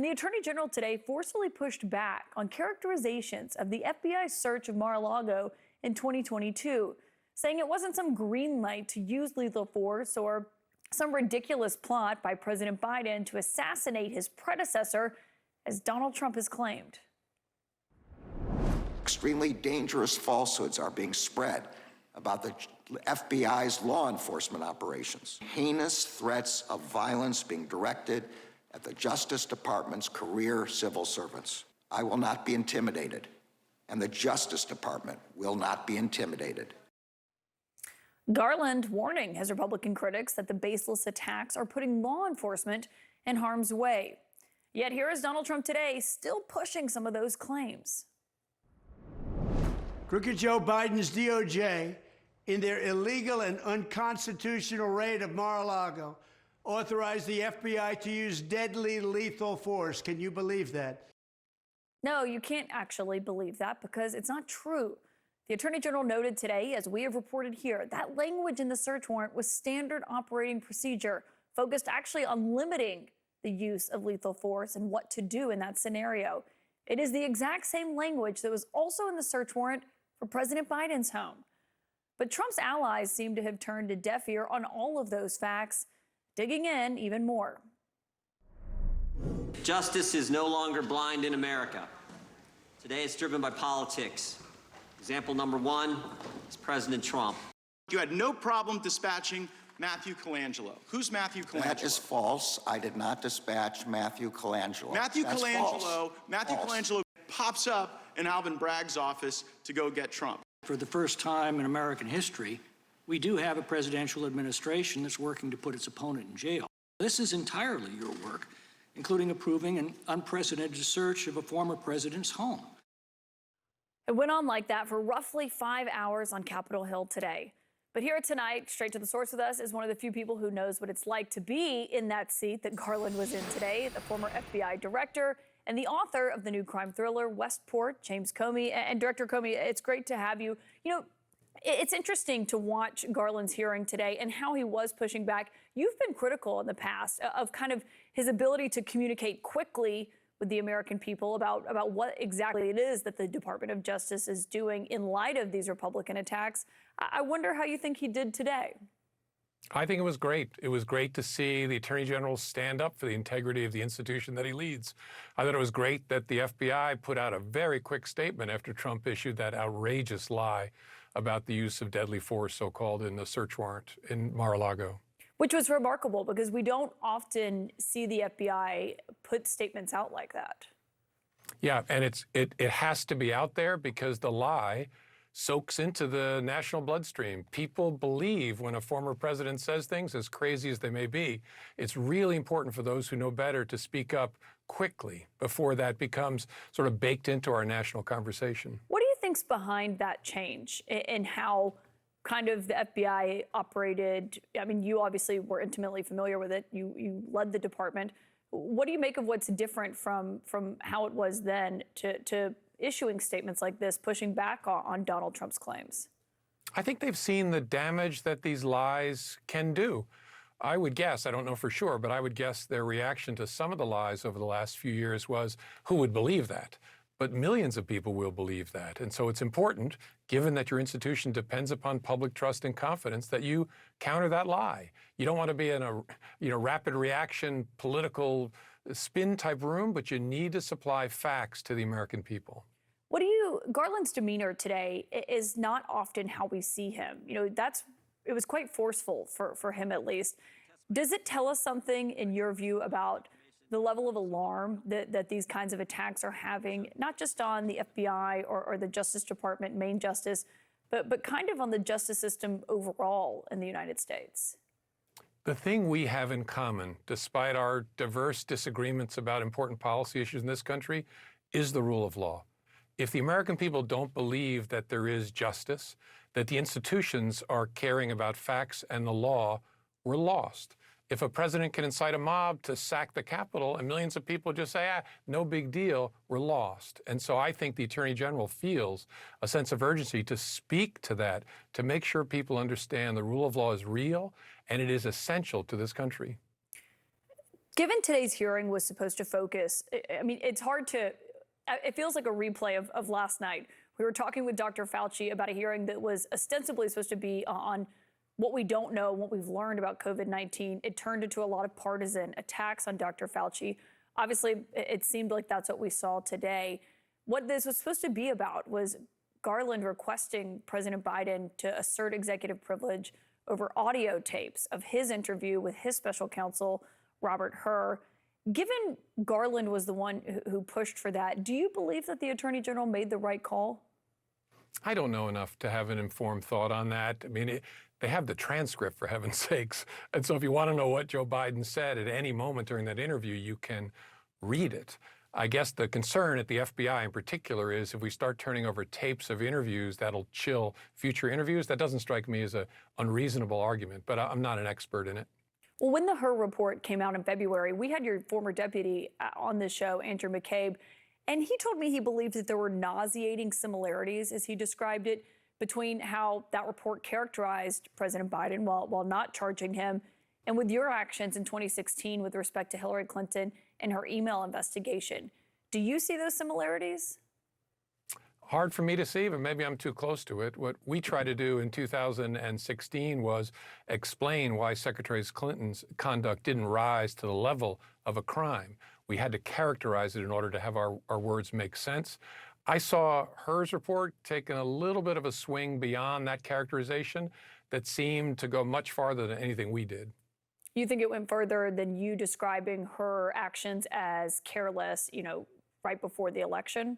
the Attorney General today forcefully pushed back on characterizations of the FBI's search of Mar-a-Lago in 2022, saying it wasn't some green light to use lethal force or some ridiculous plot by President Biden to assassinate his predecessor, as Donald Trump has claimed. Extremely dangerous falsehoods are being spread about the FBI's law enforcement operations. Heinous threats of violence being directed at the Justice Department's career civil servants. I will not be intimidated, and the Justice Department will not be intimidated. Garland warning his Republican critics that the baseless attacks are putting law enforcement in harm's way. Yet here is Donald Trump today, still pushing some of those claims. Crooked Joe Biden's DOJ, in their illegal and unconstitutional raid of Mar-a-Lago, authorized the FBI to use deadly lethal force. Can you believe that? No, you can't actually believe that because it's not true. The Attorney General noted today, as we have reported here, that language in the search warrant was standard operating procedure, focused actually on limiting the use of lethal force and what to do in that scenario. It is the exact same language that was also in the search warrant for President Biden's home. But Trump's allies seem to have turned a deaf ear on all of those facts, digging in even more. Justice is no longer blind in America. Today it's driven by politics. Example number one is President Trump. You had no problem dispatching Matthew Colangelo. Who's Matthew Colangelo? That is false. I did not dispatch Matthew Colangelo. Matthew That's Colangelo, false. Matthew Colangelo pops up in Alvin Bragg's office to go get Trump. For the first time in American history, we do have a presidential administration that's working to put its opponent in jail. This is entirely your work, including approving an unprecedented search of a former president's home. It went on like that for roughly 5 hours on Capitol Hill today. But here tonight, straight to the source with us, is one of the few people who knows what it's like to be in that seat that Garland was in today, the former FBI director and the author of the new crime thriller, Westport, James Comey. And Director Comey, it's great to have you. You know, it's interesting to watch Garland's hearing today and how he was pushing back. You've been critical in the past of kind of his ability to communicate quickly with the American people about what exactly it is that the Department of Justice is doing in light of these Republican attacks. I wonder how you think he did today. I think it was great. It was great to see the Attorney General stand up for the integrity of the institution that he leads. I thought it was great that the FBI put out a very quick statement after Trump issued that outrageous lie about the use of deadly force, so-called, in the search warrant in Mar-a-Lago. Which was remarkable because we don't often see the FBI put statements out like that. Yeah, and it has to be out there because the lie soaks into the national bloodstream. People believe when a former president says things, as crazy as they may be. It's really important for those who know better to speak up quickly before that becomes sort of baked into our national conversation. What do you think's behind that change in how kind of the FBI operated? I mean, you obviously were intimately familiar with it. You led the department. What do you make of what's different from how it was then to issuing statements like this, pushing back on Donald Trump's claims? I think they've seen the damage that these lies can do. I would guess, I don't know for sure, but I would guess their reaction to some of the lies over the last few years was, who would believe that? But millions of people will believe that. And so it's important, given that your institution depends upon public trust and confidence, that you counter that lie. You don't want to be in a rapid reaction political spin type room, but you need to supply facts to the American people. Garland's demeanor today is not often how we see him. You know, it was quite forceful for him at least. Does it tell us something in your view about the level of alarm that these kinds of attacks are having, not just on the FBI or the Justice Department, Main Justice, but kind of on the justice system overall in the United States? The thing we have in common, despite our diverse disagreements about important policy issues in this country, is the rule of law. If the American people don't believe that there is justice, that the institutions are caring about facts and the law, we're lost. If a president can incite a mob to sack the Capitol and millions of people just say, no big deal, we're lost. And so I think the Attorney General feels a sense of urgency to speak to that, to make sure people understand the rule of law is real and it is essential to this country. Given today's hearing was supposed to focus, I mean, it's hard to, it feels like a replay of last night. We were talking with Dr. Fauci about a hearing that was ostensibly supposed to be on what we don't know, what we've learned about COVID-19. It turned into a lot of partisan attacks on Dr. Fauci. Obviously, it seemed like that's what we saw today. What this was supposed to be about was Garland requesting President Biden to assert executive privilege over audio tapes of his interview with his special counsel, Robert Hur. Given Garland was the one who pushed for that, do you believe that the Attorney General made the right call? I don't know enough to have an informed thought on that. I mean, they have the transcript, for heaven's sakes. And so if you want to know what Joe Biden said at any moment during that interview, you can read it. I guess the concern at the FBI in particular is if we start turning over tapes of interviews, that'll chill future interviews. That doesn't strike me as an unreasonable argument, but I'm not an expert in it. Well, when the Hur report came out in February, we had your former deputy on the show, Andrew McCabe, and he told me he believed that there were nauseating similarities, as he described it, between how that report characterized President Biden while not charging him and with your actions in 2016 with respect to Hillary Clinton and her email investigation. Do you see those similarities? Hard for me to see, but maybe I'm too close to it. What we tried to do in 2016 was explain why Secretary Clinton's conduct didn't rise to the level of a crime. We had to characterize it in order to have our words make sense. I saw Hur's report taking a little bit of a swing beyond that characterization that seemed to go much farther than anything we did. You think it went further than you describing her actions as careless, right before the election?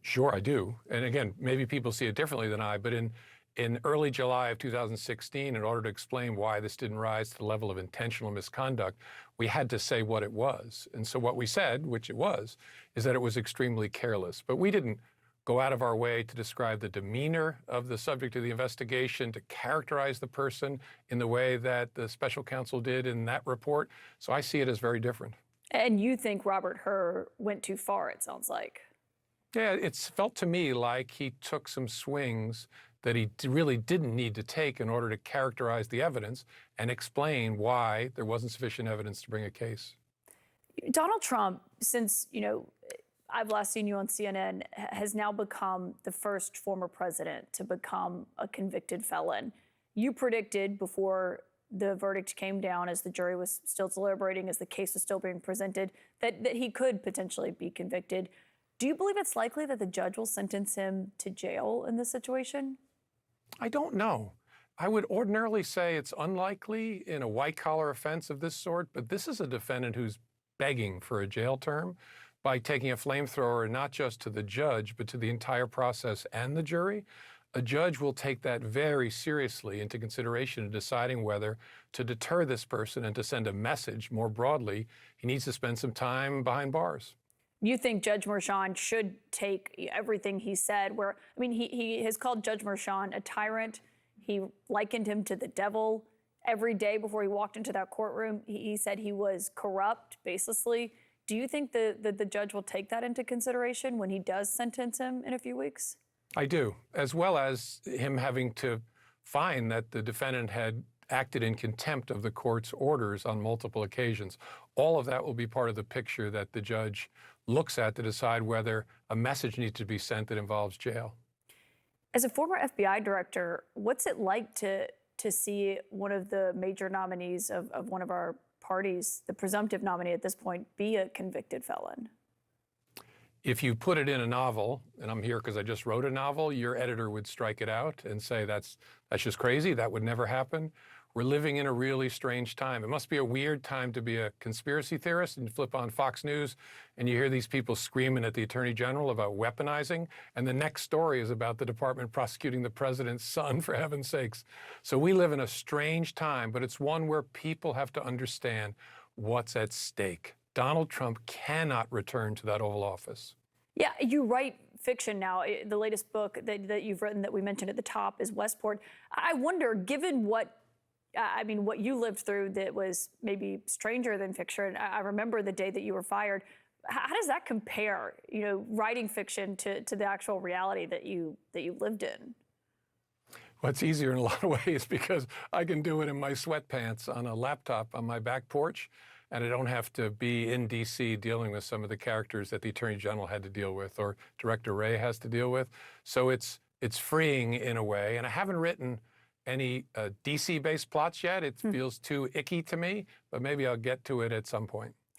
Sure, I do. And again, maybe people see it differently than I, but in early July of 2016, in order to explain why this didn't rise to the level of intentional misconduct, we had to say what it was. And so what we said, which it was, is that it was extremely careless. But we didn't go out of our way to describe the demeanor of the subject of the investigation, to characterize the person in the way that the special counsel did in that report. So I see it as very different. And you think Robert Hur went too far, it sounds like. Yeah, it's felt to me like he took some swings that he really didn't need to take in order to characterize the evidence and explain why there wasn't sufficient evidence to bring a case. Donald Trump, since, I've last seen you on CNN, has now become the first former president to become a convicted felon. You predicted before the verdict came down, as the jury was still deliberating, as the case was still being presented, that he could potentially be convicted. Do you believe it's likely that the judge will sentence him to jail in this situation? I don't know. I would ordinarily say it's unlikely in a white-collar offense of this sort, but this is a defendant who's begging for a jail term by taking a flamethrower not just to the judge, but to the entire process and the jury. A judge will take that very seriously into consideration in deciding whether to deter this person and to send a message more broadly. He needs to spend some time behind bars. You think Judge Merchan should take everything he said, he has called Judge Merchan a tyrant. He likened him to the devil. Every day before he walked into that courtroom, he said he was corrupt, baselessly. Do you think the judge will take that into consideration when he does sentence him in a few weeks? I do, as well as him having to find that the defendant had acted in contempt of the court's orders on multiple occasions. All of that will be part of the picture that the judge looks at to decide whether a message needs to be sent that involves jail. As a former FBI director, what's it like to see one of the major nominees of one of our parties, the presumptive nominee at this point, be a convicted felon? If you put it in a novel, and I'm here because I just wrote a novel, your editor would strike it out and say that's just crazy, that would never happen. We're living in a really strange time. It must be a weird time to be a conspiracy theorist and you flip on Fox News and you hear these people screaming at the Attorney General about weaponizing, and the next story is about the department prosecuting the president's son, for heaven's sakes. So we live in a strange time, but it's one where people have to understand what's at stake. Donald Trump cannot return to that Oval Office. Yeah, you write fiction now. The latest book that you've written that we mentioned at the top is Westport. I wonder, given what you lived through that was maybe stranger than fiction. I remember the day that you were fired. How does that compare, writing fiction to the actual reality that you lived in? Well, it's easier in a lot of ways because I can do it in my sweatpants on a laptop on my back porch. and I don't have to be in D.C. dealing with some of the characters that the Attorney General had to deal with or Director Wray has to deal with. So it's freeing in a way, and I haven't written any DC-based plots yet. It feels too icky to me, but maybe I'll get to it at some point.